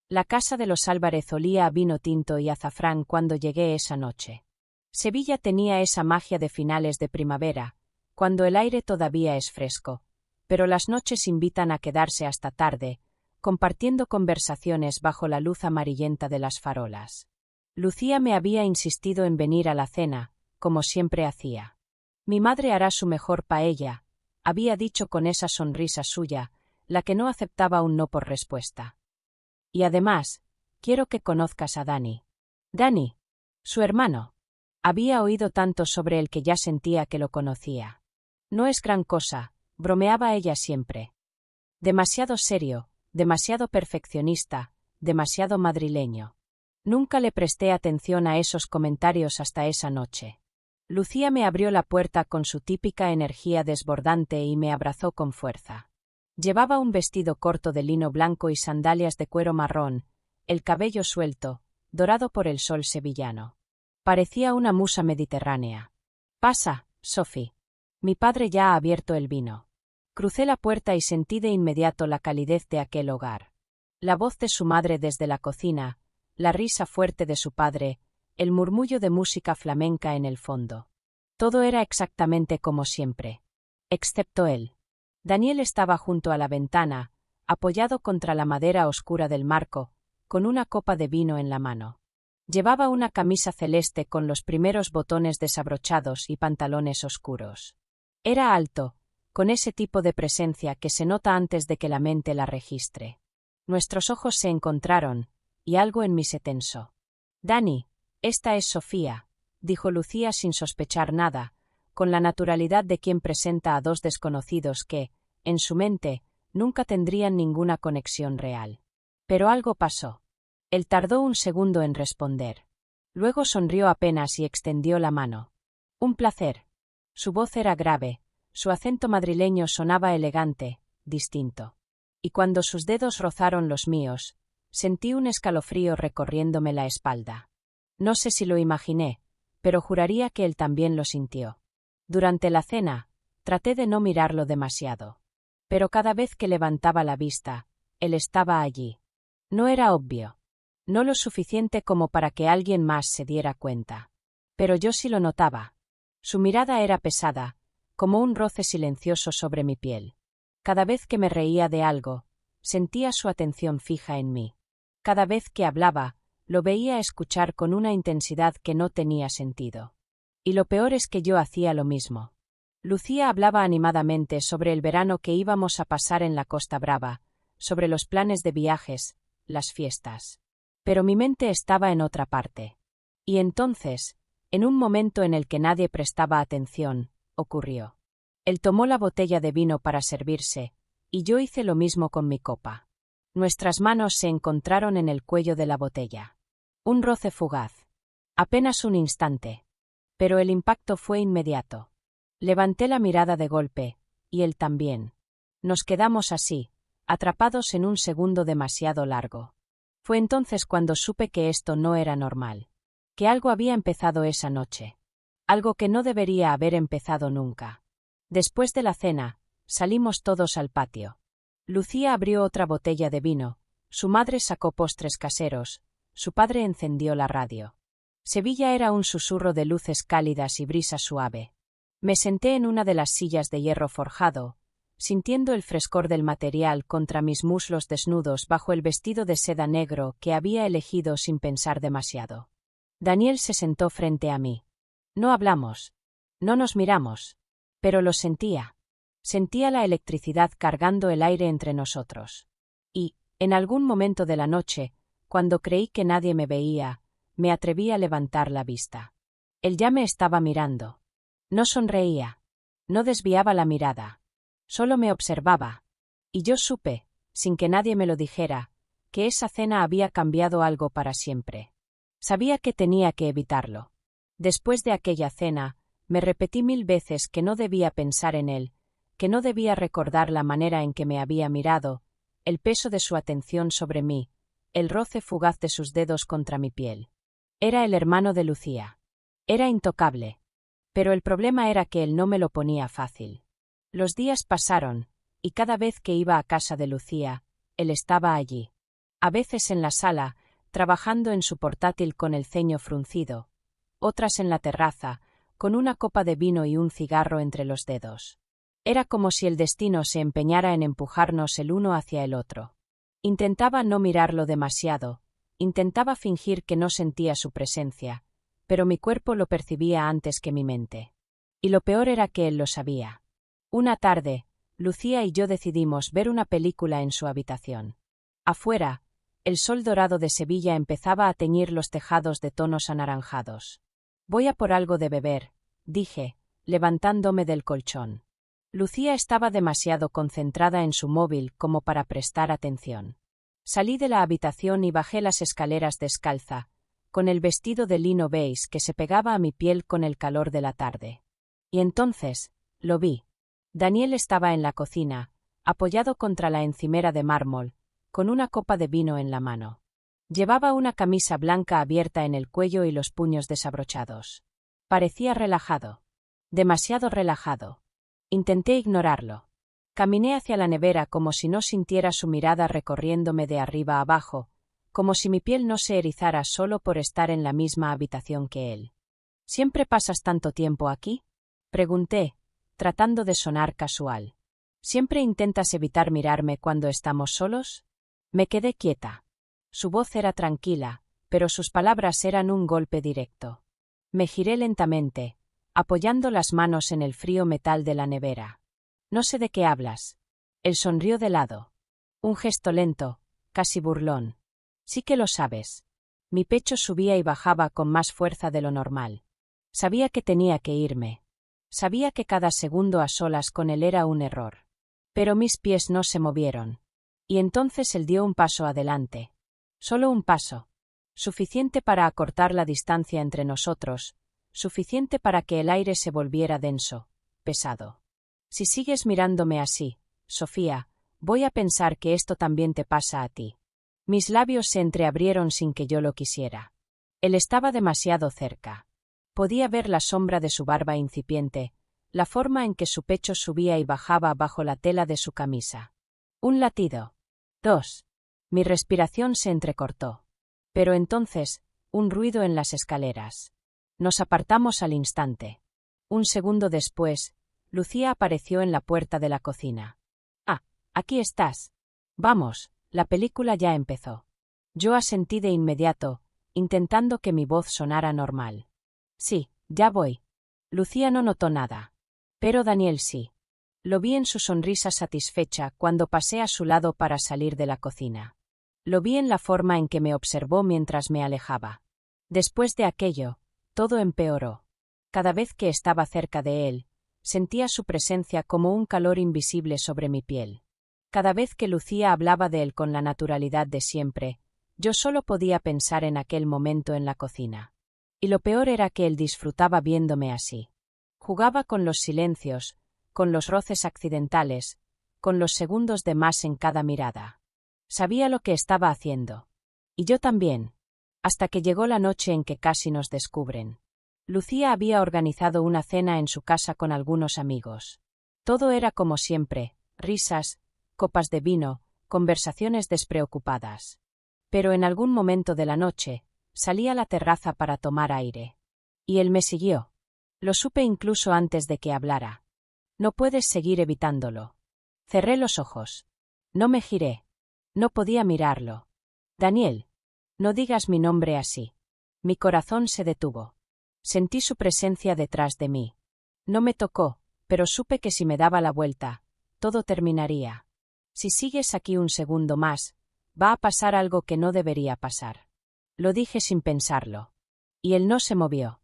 La casa de los Álvarez olía a vino tinto y azafrán cuando llegué esa noche. Sevilla tenía esa magia de finales de primavera, cuando el aire todavía es fresco, pero las noches invitan a quedarse hasta tarde, compartiendo conversaciones bajo la luz amarillenta de las farolas. Lucía me había insistido en venir a la cena, como siempre hacía. Mi madre hará su mejor paella, había dicho con esa sonrisa suya, la que no aceptaba un no por respuesta. Y además, quiero que conozcas a Dani. Dani, su hermano. Había oído tanto sobre él que ya sentía que lo conocía. No es gran cosa, bromeaba ella siempre. Demasiado serio, demasiado perfeccionista, demasiado madrileño. Nunca le presté atención a esos comentarios hasta esa noche. Lucía me abrió la puerta con su típica energía desbordante y me abrazó con fuerza. Llevaba un vestido corto de lino blanco y sandalias de cuero marrón, el cabello suelto, dorado por el sol sevillano. Parecía una musa mediterránea. «Pasa, Sophie. Mi padre ya ha abierto el vino». Crucé la puerta y sentí de inmediato la calidez de aquel hogar. La voz de su madre desde la cocina, la risa fuerte de su padre, el murmullo de música flamenca en el fondo. Todo era exactamente como siempre. Excepto él. Daniel estaba junto a la ventana, apoyado contra la madera oscura del marco, con una copa de vino en la mano. Llevaba una camisa celeste con los primeros botones desabrochados y pantalones oscuros. Era alto, con ese tipo de presencia que se nota antes de que la mente la registre. Nuestros ojos se encontraron, y algo en mí se tensó. «Dani, esta es Sofía», dijo Lucía sin sospechar nada, con la naturalidad de quien presenta a dos desconocidos que, en su mente, nunca tendrían ninguna conexión real. Pero algo pasó. Él tardó un segundo en responder. Luego sonrió apenas y extendió la mano. «Un placer». Su voz era grave, su acento madrileño sonaba elegante, distinto. Y cuando sus dedos rozaron los míos, sentí un escalofrío recorriéndome la espalda. No sé si lo imaginé, pero juraría que él también lo sintió. Durante la cena, traté de no mirarlo demasiado. Pero cada vez que levantaba la vista, él estaba allí. No era obvio. No lo suficiente como para que alguien más se diera cuenta. Pero yo sí lo notaba. Su mirada era pesada, como un roce silencioso sobre mi piel. Cada vez que me reía de algo, sentía su atención fija en mí. Cada vez que hablaba, lo veía escuchar con una intensidad que no tenía sentido. Y lo peor es que yo hacía lo mismo. Lucía hablaba animadamente sobre el verano que íbamos a pasar en la Costa Brava, sobre los planes de viajes, las fiestas. Pero mi mente estaba en otra parte. Y entonces, en un momento en el que nadie prestaba atención, ocurrió. Él tomó la botella de vino para servirse, y yo hice lo mismo con mi copa. Nuestras manos se encontraron en el cuello de la botella. Un roce fugaz. Apenas un instante. Pero el impacto fue inmediato. Levanté la mirada de golpe, y él también. Nos quedamos así, atrapados en un segundo demasiado largo. Fue entonces cuando supe que esto no era normal. Que algo había empezado esa noche. Algo que no debería haber empezado nunca. Después de la cena, salimos todos al patio. Lucía abrió otra botella de vino, su madre sacó postres caseros, su padre encendió la radio. Sevilla era un susurro de luces cálidas y brisa suave. Me senté en una de las sillas de hierro forjado, sintiendo el frescor del material contra mis muslos desnudos bajo el vestido de seda negro que había elegido sin pensar demasiado. Daniel se sentó frente a mí. No hablamos. No nos miramos. Pero lo sentía. Sentía la electricidad cargando el aire entre nosotros. Y, en algún momento de la noche, cuando creí que nadie me veía, me atreví a levantar la vista. Él ya me estaba mirando. No sonreía. No desviaba la mirada. Solo me observaba. Y yo supe, sin que nadie me lo dijera, que esa cena había cambiado algo para siempre. Sabía que tenía que evitarlo. Después de aquella cena, me repetí 1000 veces que no debía pensar en él, que no debía recordar la manera en que me había mirado, el peso de su atención sobre mí, el roce fugaz de sus dedos contra mi piel. Era el hermano de Lucía. Era intocable. Pero el problema era que él no me lo ponía fácil. Los días pasaron, y cada vez que iba a casa de Lucía, él estaba allí. A veces en la sala, trabajando en su portátil con el ceño fruncido, otras en la terraza, con una copa de vino y un cigarro entre los dedos. Era como si el destino se empeñara en empujarnos el uno hacia el otro. Intentaba no mirarlo demasiado, intentaba fingir que no sentía su presencia, pero mi cuerpo lo percibía antes que mi mente. Y lo peor era que él lo sabía. Una tarde, Lucía y yo decidimos ver una película en su habitación. Afuera, el sol dorado de Sevilla empezaba a teñir los tejados de tonos anaranjados. «Voy a por algo de beber», dije, levantándome del colchón. Lucía estaba demasiado concentrada en su móvil como para prestar atención. Salí de la habitación y bajé las escaleras descalza, con el vestido de lino beige que se pegaba a mi piel con el calor de la tarde. Y entonces, lo vi. Daniel estaba en la cocina, apoyado contra la encimera de mármol, con una copa de vino en la mano. Llevaba una camisa blanca abierta en el cuello y los puños desabrochados. Parecía relajado. Demasiado relajado. Intenté ignorarlo. Caminé hacia la nevera como si no sintiera su mirada recorriéndome de arriba a abajo, como si mi piel no se erizara solo por estar en la misma habitación que él. ¿Siempre pasas tanto tiempo aquí?, pregunté, tratando de sonar casual. ¿Siempre intentas evitar mirarme cuando estamos solos? Me quedé quieta. Su voz era tranquila, pero sus palabras eran un golpe directo. Me giré lentamente, apoyando las manos en el frío metal de la nevera. «No sé de qué hablas». Él sonrió de lado. Un gesto lento, casi burlón. «Sí que lo sabes». Mi pecho subía y bajaba con más fuerza de lo normal. Sabía que tenía que irme. Sabía que cada segundo a solas con él era un error. Pero mis pies no se movieron. Y entonces él dio un paso adelante. Solo un paso. Suficiente para acortar la distancia entre nosotros, suficiente para que el aire se volviera denso, pesado. «Si sigues mirándome así, Sofía, voy a pensar que esto también te pasa a ti». Mis labios se entreabrieron sin que yo lo quisiera. Él estaba demasiado cerca. Podía ver la sombra de su barba incipiente, la forma en que su pecho subía y bajaba bajo la tela de su camisa. Un latido. 2. Mi respiración se entrecortó. Pero entonces, un ruido en las escaleras. Nos apartamos al instante. Un segundo después, Lucía apareció en la puerta de la cocina. «Ah, aquí estás. Vamos, la película ya empezó». Yo asentí de inmediato, intentando que mi voz sonara normal. «Sí, ya voy». Lucía no notó nada. Pero Daniel sí. Lo vi en su sonrisa satisfecha cuando pasé a su lado para salir de la cocina. Lo vi en la forma en que me observó mientras me alejaba. Después de aquello, todo empeoró. Cada vez que estaba cerca de él, sentía su presencia como un calor invisible sobre mi piel. Cada vez que Lucía hablaba de él con la naturalidad de siempre, yo solo podía pensar en aquel momento en la cocina. Y lo peor era que él disfrutaba viéndome así. Jugaba con los silencios, con los roces accidentales, con los segundos de más en cada mirada. Sabía lo que estaba haciendo. Y yo también. Hasta que llegó la noche en que casi nos descubren. Lucía había organizado una cena en su casa con algunos amigos. Todo era como siempre, risas, copas de vino, conversaciones despreocupadas. Pero en algún momento de la noche, salí a la terraza para tomar aire. Y él me siguió. Lo supe incluso antes de que hablara. No puedes seguir evitándolo. Cerré los ojos. No me giré. No podía mirarlo. Daniel, no digas mi nombre así. Mi corazón se detuvo. Sentí su presencia detrás de mí. No me tocó, pero supe que si me daba la vuelta, todo terminaría. Si sigues aquí un segundo más, va a pasar algo que no debería pasar. Lo dije sin pensarlo. Y él no se movió.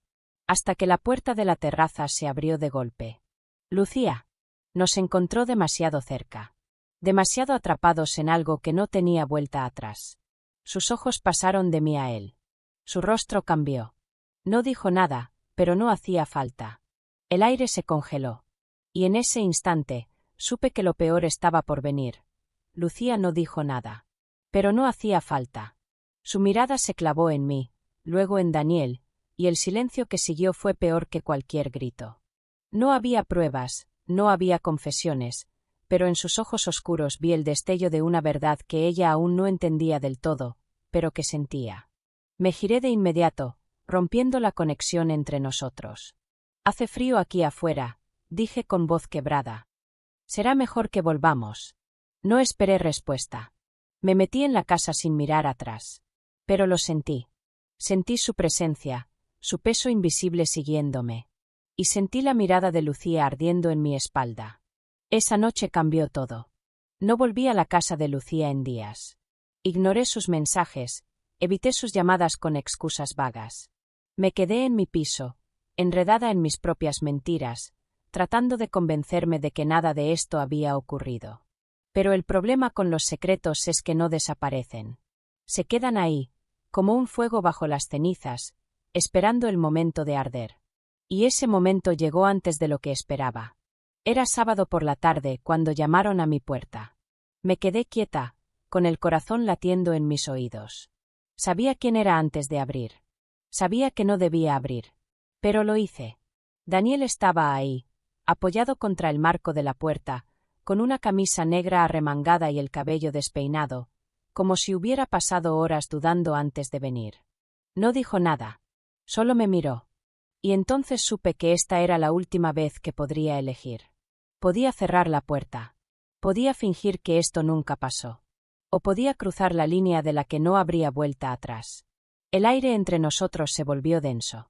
Hasta que la puerta de la terraza se abrió de golpe. Lucía. Nos encontró demasiado cerca. Demasiado atrapados en algo que no tenía vuelta atrás. Sus ojos pasaron de mí a él. Su rostro cambió. No dijo nada, pero no hacía falta. El aire se congeló. Y en ese instante, supe que lo peor estaba por venir. Lucía no dijo nada. Pero no hacía falta. Su mirada se clavó en mí, luego en Daniel, y el silencio que siguió fue peor que cualquier grito. No había pruebas, no había confesiones, pero en sus ojos oscuros vi el destello de una verdad que ella aún no entendía del todo, pero que sentía. Me giré de inmediato, rompiendo la conexión entre nosotros. «Hace frío aquí afuera», dije con voz quebrada. «Será mejor que volvamos». No esperé respuesta. Me metí en la casa sin mirar atrás. Pero lo sentí. Sentí su presencia, su peso invisible siguiéndome. Y sentí la mirada de Lucía ardiendo en mi espalda. Esa noche cambió todo. No volví a la casa de Lucía en días. Ignoré sus mensajes, evité sus llamadas con excusas vagas. Me quedé en mi piso, enredada en mis propias mentiras, tratando de convencerme de que nada de esto había ocurrido. Pero el problema con los secretos es que no desaparecen. Se quedan ahí, como un fuego bajo las cenizas, esperando el momento de arder. Y ese momento llegó antes de lo que esperaba. Era sábado por la tarde cuando llamaron a mi puerta. Me quedé quieta, con el corazón latiendo en mis oídos. Sabía quién era antes de abrir. Sabía que no debía abrir. Pero lo hice. Daniel estaba ahí, apoyado contra el marco de la puerta, con una camisa negra arremangada y el cabello despeinado, como si hubiera pasado horas dudando antes de venir. No dijo nada. Solo me miró. Y entonces supe que esta era la última vez que podría elegir. Podía cerrar la puerta. Podía fingir que esto nunca pasó. O podía cruzar la línea de la que no habría vuelta atrás. El aire entre nosotros se volvió denso.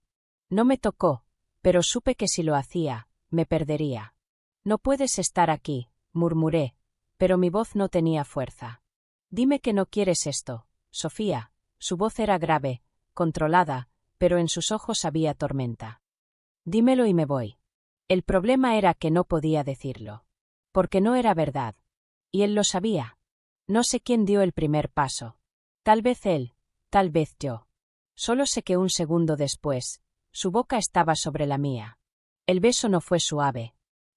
No me tocó, pero supe que si lo hacía, me perdería. «No puedes estar aquí», murmuré, pero mi voz no tenía fuerza. «Dime que no quieres esto, Sofía». Su voz era grave, controlada, pero en sus ojos había tormenta. «Dímelo y me voy». El problema era que no podía decirlo. Porque no era verdad. Y él lo sabía. No sé quién dio el primer paso. Tal vez él, tal vez yo. Solo sé que un segundo después, su boca estaba sobre la mía. El beso no fue suave.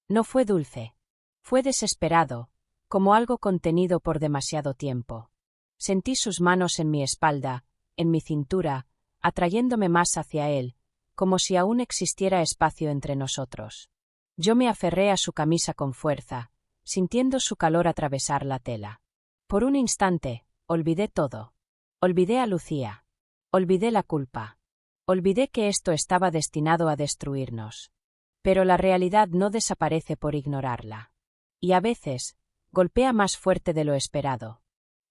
No fue dulce. Fue desesperado, como algo contenido por demasiado tiempo. Sentí sus manos en mi espalda, en mi cintura, atrayéndome más hacia él, como si aún existiera espacio entre nosotros. Yo me aferré a su camisa con fuerza, sintiendo su calor atravesar la tela. Por un instante, olvidé todo. Olvidé a Lucía. Olvidé la culpa. Olvidé que esto estaba destinado a destruirnos. Pero la realidad no desaparece por ignorarla. Y a veces, golpea más fuerte de lo esperado.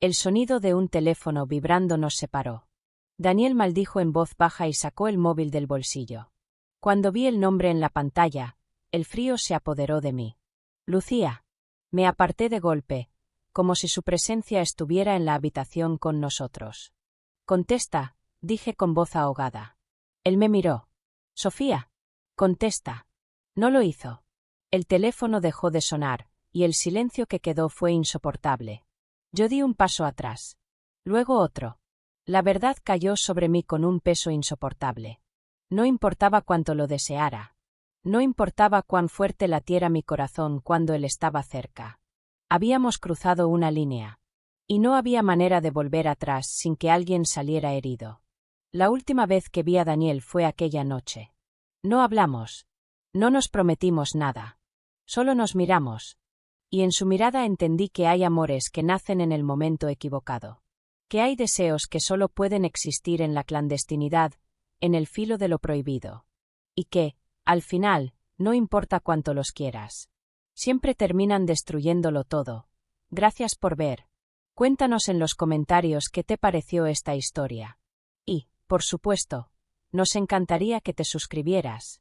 El sonido de un teléfono vibrando nos separó. Daniel maldijo en voz baja y sacó el móvil del bolsillo. Cuando vi el nombre en la pantalla, el frío se apoderó de mí. «Lucía». Me aparté de golpe, como si su presencia estuviera en la habitación con nosotros. «Contesta», dije con voz ahogada. Él me miró. «Sofía. Contesta». No lo hizo. El teléfono dejó de sonar, y el silencio que quedó fue insoportable. Yo di un paso atrás. Luego otro. La verdad cayó sobre mí con un peso insoportable. No importaba cuánto lo deseara. No importaba cuán fuerte latiera mi corazón cuando él estaba cerca. Habíamos cruzado una línea. Y no había manera de volver atrás sin que alguien saliera herido. La última vez que vi a Daniel fue aquella noche. No hablamos. No nos prometimos nada. Solo nos miramos. Y en su mirada entendí que hay amores que nacen en el momento equivocado. Que hay deseos que solo pueden existir en la clandestinidad, en el filo de lo prohibido. Y que, al final, no importa cuánto los quieras. Siempre terminan destruyéndolo todo. Gracias por ver. Cuéntanos en los comentarios qué te pareció esta historia. Y, por supuesto, nos encantaría que te suscribieras.